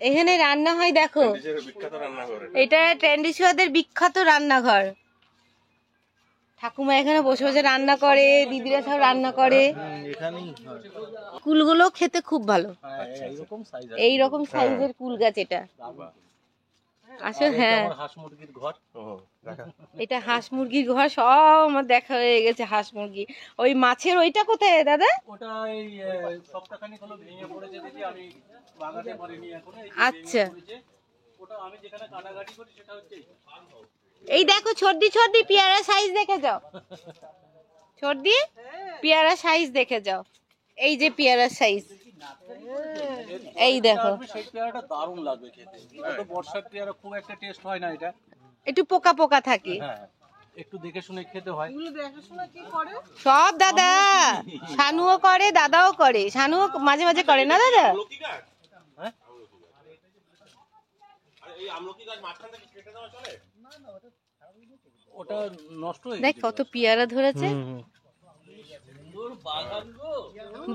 এখানে রান্না হয় দেখো, এটা ট্যান্ডিসিয়াদের বিখ্যাত রান্নাঘর। ঠাকুমা এখানে বসে বসে রান্না করে, দিদিরা সব রান্না করে। কুলগুলো খেতে খুব ভালো, এইরকম সাইজের কুল গাছ এটা। আসলে হ্যাঁ, এটা হাঁস মুরগির ঘর। সব আমার দেখা হয়ে গেছে হাঁস মুরগি। ওই মাছের ওইটা কোথায় দাদা? আচ্ছা, এই দেখো ছোটদি ছোটদি পেয়ারা সাইজ দেখে যাও, ছোটদি পেয়ারা সাইজ দেখে যাও। এই যে পেয়ারা সাইজ, এই দেখো। দারুণ লাগবে খেতে। বর্ষার পেয়ারা খুব একটা টেস্ট হয় না, এটা একটু পোকা পোকা থাকে, একটু দেখে শুনে খেতে হয়। সব দাদা, শানুও করে, দাদাও করে। শানুও মাঝে মাঝে করে না দাদা? ওটা নষ্ট হয়ে দেখ কত পেয়ারা ধরেছে।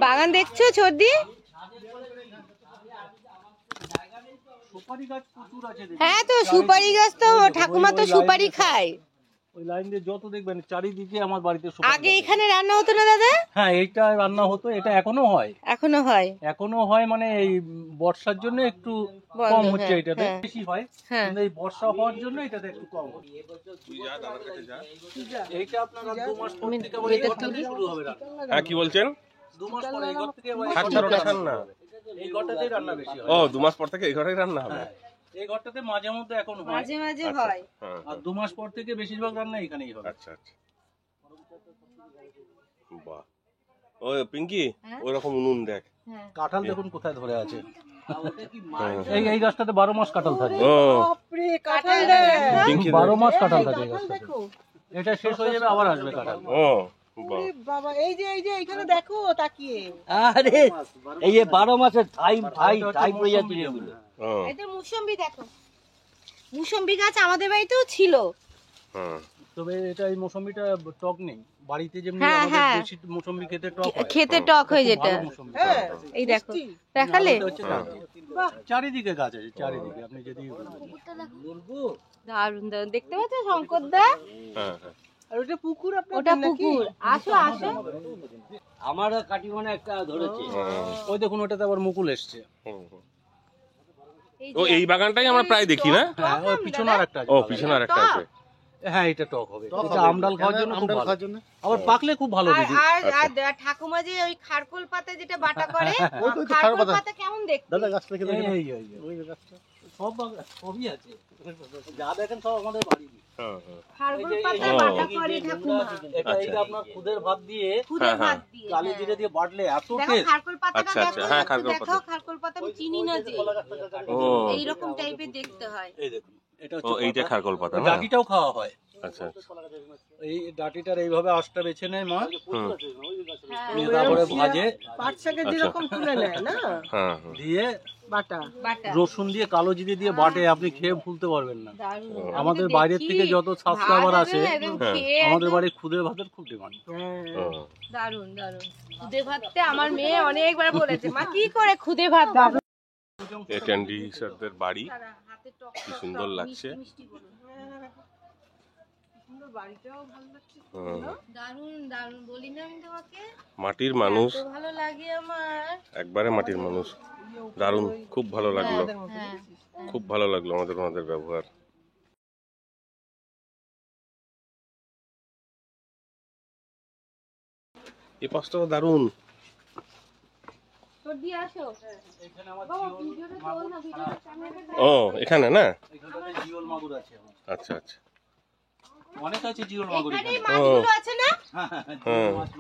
বাগান দেখছো ছোটদি? হ্যাঁ, তো সুপারি গাছ তো ঠাকুমা তো সুপারি খায়। ওই লাইন দিয়ে যত দেখবেন চারিদিকে আমার বাড়িতে। আগে এখানে রান্না হতো না দাদা? হ্যাঁ, এইটা রান্না হতো, এটা এখনো হয়। এখনো হয় মানে এই বর্ষার জন্য একটু কম হচ্ছে, এটাতে বেশি হয়, কিন্তু এই বর্ষা হওয়ার জন্য এটাতে একটু কম হচ্ছে। এইটা আপনারা 2 মাস পর থেকে শুরু হবে রান্না। হ্যাঁ, কি বলছেন? 2 মাস পরে এই ঘর থেকে রান্না, এই ঘরটাতেই রান্না বেশি হয়। 2 মাস পর থেকে এই ঘরেই রান্না হবে। এই ঘরটাতে মাঝে মধ্যে এখন হয়, মাঝে মাঝে হয়, আর 2 মাস পর থেকে বেশিরভাগ রান্না এখানেই হবে। আচ্ছা আচ্ছা, বাহ। ওই পিঙ্কি, ওইরকম উনুন দেখ। কাঁঠাল দেখুন কোথায় ধরে আছে। এই গাছটাতে 12 মাস কাঁঠাল থাকে। 12 মাস কাঁঠাল থাকে এই গাছটাতে। এটা শেষ হয়ে যাবে, আবার আসবে কাঁঠাল। বাবা, এই যে এখানে দেখো তাকিয়ে। আরে এই 12 মাসের থাই প্রজাতির এগুলো। এটা মুসম্বি দেখো, মুসম্বি গাছ আমাদের বাড়িতেও ছিল। তবে এটা এই মৌসুমীটা টক নেই, বাড়িতে যেমনি আমাদের দেশি মৌসুমী খেতে টক হয়, খেতে টক হয় যেটা। এই দেখো, দেখালে চারিদিকে গাছ আছে, চারিদিকে। আপনি যদি দারুন দারুন দেখতে পাচ্ছ শঙ্কর দা? আর ওটা পুকুর, ওটা পুকুর। আসো আসো, আমার কাটিমনে একটা ধরেছে। ওই দেখুন, ওটাতে আবার মুকুল এসছে। ও এই বাগানটাই আমরা প্রায় দেখি না? হ্যাঁ, ওই পিছনে আরেকটা আছে। ও পিছনে আরেকটা আছে। হ্যাঁ, এটা টক হবে। এটা আমডাল খাওয়ার জন্য খুব ভালো, আবার পাকলে খুব ভালো দিদি। আর ঠাকুমা যে ওই খারকোল পাতা যেটা বাটা করে, খারকোল পাতা কেমন দেখতে দাদা গাছটা দেখে দেখেন, ওই গাছটা সবই আছে, যা দেখেন সব আমাদের বাড়ি। খারকোল পাতা বাটা করে ঠাকুমা। এটা আপনার খুদের ভাত দিয়ে, কালি জিরে দিয়ে বাটলে এত টেস্ট। খারকোল পাতাটা দেখো, হ্যাঁ দেখো খারকোল পাতা আমি চিনি না যে এই রকম টাইপের দেখতে হয়। এই দেখুন, এটা হচ্ছে এইটা খারকোল পাতা না? ডাটিটাও খাওয়া হয়। আচ্ছা, এই ডাটিটার এইভাবে আঁশটা বেছে নেয় মা, তারপরে ভাজে, পাট শাকের যেরকম তুলে নেয় না, দিয়ে বাটা রসুন দিয়ে কালো জিরে দিয়ে বাটে। আপনি খেয়ে ভুলতে পারবেন না। আমাদের বাইরের থেকে যত সাবস্ক্রাইবার আসে, আমাদের বাড়ির খুদে ভাতের খুব ডিমান্ড। দারুন দারুন খুদে ভাতটা আমার মেয়ে অনেকবার বলেছে, মা কি করে খুদে ভাত দাও। এই ট্যান্ডিসিয়াদের বাড়ি কি সুন্দর লাগছে। দারুন দারুন বলি না আমি তোমাকে, মাটির মানুষ, ভালো লাগে আমার একবারে মাটির মানুষ। দারুন, খুব ভালো লাগলো, খুব ভালো লাগলো আমাদের ব্যবহার। এই পাশটাও দারুন। ও এখানে না? আচ্ছা আচ্ছা, অনেক আছে জিওল মাগুর। মাছগুলো আছে না?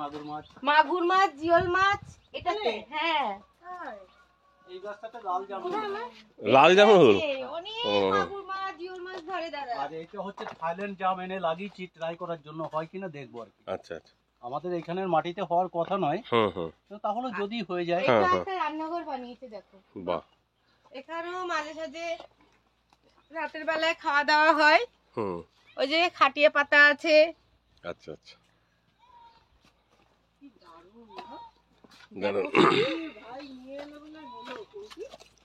মাগুর মাছ, মাগুর মাছ, জিওল মাছ এটাতে। হ্যাঁ, এই গাছটাতে লাল জামরুল। লাল জামরুল, অনেক মাগুর মাছ, জিওল মাছ ধরে দাদা। আর এটা হচ্ছে থাইল্যান্ড জাম, এনে লাগিয়েছি ট্রাই করার জন্য, হয় কিনা দেখবো আর কি। আচ্ছা আচ্ছা, আমাদের এখানের মাটিতে হওয়ার কথা নয়, তাহলে যদি হয়ে যায়। এটা একটা রান্নাঘর বানিয়েছে দেখো। বাহ, এখানেও মাঝে সাঝে রাতের বেলায় খাওয়া দাওয়া হয়। ওই যে খাটিয়া পাতা আছে। আচ্ছা আচ্ছা, দারুন।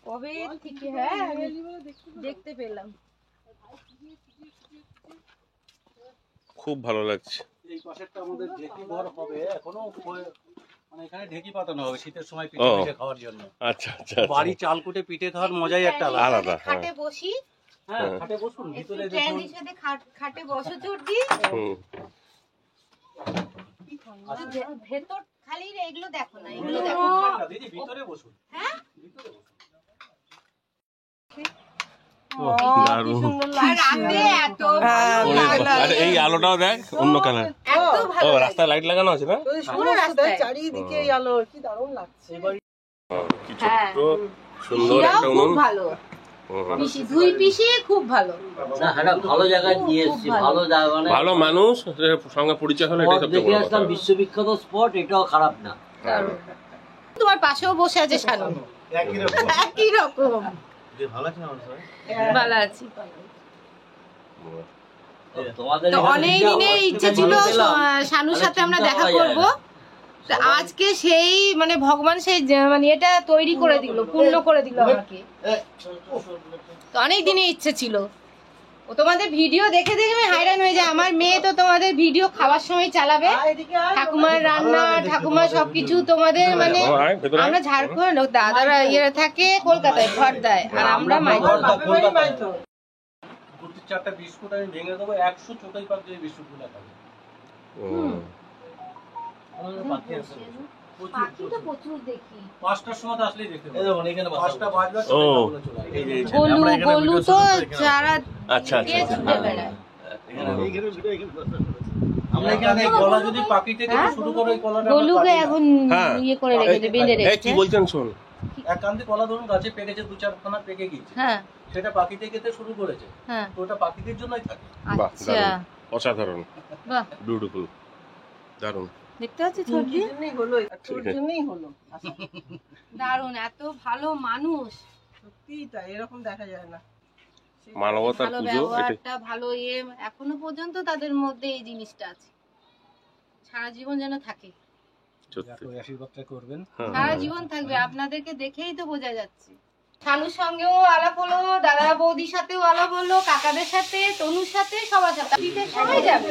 কবে থেকে, হ্যাঁ আমি দেখতে পেলাম। খুব ভালো লাগছে। এই পাশেরটা আমাদের ঢেকি ঘর হবে এখনো, মানে এখানে ঢেকি পাতানো হবে শীতের সময় পিঠে ও। পিঠে খাওয়ার জন্য। আচ্ছা আচ্ছা বাড়ি চাল কুটে পিঠে খাওয়ার মজাই একটা আলাদা। আলাদা, হ্যাঁ। খাটে বসি, হ্যাঁ, খাটে বসুন, ভিতরে দেখুন। ট্র্যাডিশনে খাটে বসো চর্দি, হুম। ভেতর খালি এগুলো দেখো না, এগুলো দেখো। দিদি ভিতরে বসুন। হ্যাঁ দারুণ। আর রাতে এত ভালো আরে এই আলোটাও দেখ, অন্য কালার। এত ও ভালো রাস্তায় লাইট লাগানো আছে না? ওই পুরো সমস্ত রাস্তায়। দেখ, চারিদিকে এই আলো, কি দারুণ লাগছে। কি হ্যাঁ। ছোট্ট সুন্দর পিসিরাও একটা খুব উনুন। ভালো, হুম। পিসি দুই পিসি খুব ভালো। না একটা ভালো জায়গায় নিয়ে এসেছি, ভালো জায়গা মানে ভালো মানুষ, সঙ্গে পরিচয় হলো, এটাই spot সবচেয়ে দেখে বড় কথা। আসলাম, বিশ্ববিখ্যাত স্পট, এটাও খারাপ না। তোমার পাশেও বসে আছে শানু, একই রকম। ভালো আছি। তোমাদের তো এখানে অনেক যা দিনের ইচ্ছে ছিল hospital গেলাম, শানুর সাথে আমরা চিন্তা দেখা করা যায় করব। না। তো আজকে সেই মানে ভগবান সেই মানে এটা তৈরি করে দিল, পূর্ণ করে দিল আমাকে। তো অনেক দিনের ইচ্ছে ছিল। ও তোমাদের ভিডিও দেখে দেখে আমি হায়রান হয়ে যায়। আমার মেয়ে তো তোমাদের ভিডিও খাওয়ার সময় চালাবে, ঠাকুমার রান্না, ঠাকুমার সবকিছু তোমাদের মানে। আয়, ভেতরে আয়। আমরা ঝাড়খণ্ড, দাদারা ইয়ে থাকে কলকাতায়, খড়দায়, আর আমরা মাইথন। দুটি চারটা বিস্কুট আমি ভেঙে দেবো, 100 ছোটই পাক দিয়ে বিস্কুট গুলো খাবে। হুম। বাকি আছে প্রচুর, পাখি তো প্রচুর দেখি। 5টার সময় তো আসলেই দেখতে পাবো। 5টা বাজবে ও। ছোটগুলো চলে আসবে। গোলু গোলু তো যারা আচ্ছা আচ্ছা দিয়ে আচ্ছা। ছুটে বেড়ায়। আমরা এখানে কলা যদি পাকি থেকে শুরু করে ওই কলাটা আমরা গোলুকে পাকি না। এখন হ্যাঁ। ইয়ে করে রেখেছে, বেঁধে এই কি রেখেছে। বলছেন শোন। এক কান্দি কলা ধরুন গাছে পেকেছে, 2-4খানা পেকে গিয়েছে, হ্যাঁ সেটা পাখিতে খেতে শুরু করেছে, হ্যাঁ। তো ওটা পাখিদের জন্যই থাকে। বাহ, আচ্ছা দারুণ, অসাধারণ, বাহ, বিউটিফুল, দারুণ। দেখতে পাচ্ছি ছবি, তোর জন্যই হলো, তোর জন্যই হলো। দারুণ, এত ভালো মানুষ, সত্যিই তাই, এরকম দেখা যায় না। মানবতার ভালো পুজো এটাই। ব্যবহারটা, ভালো ইয়ে, এখনো পর্যন্ত তাদের মধ্যে এই জিনিসটা আছে। সারা জীবন যেন থাকে, সত্যি। ওই আশীর্বাদটা করবেন। হ্যাঁ, সারা জীবন থাকবে। আপনাদেরকে দেখেই তো বোঝা যাচ্ছে। শানুর সঙ্গেও আলাপ হলো, দাদা বৌদির সাথেও আলাপ হলো, কাকাদের সাথে, তনুর সাথে, সবার সাথে। শীতের সময় যাবে।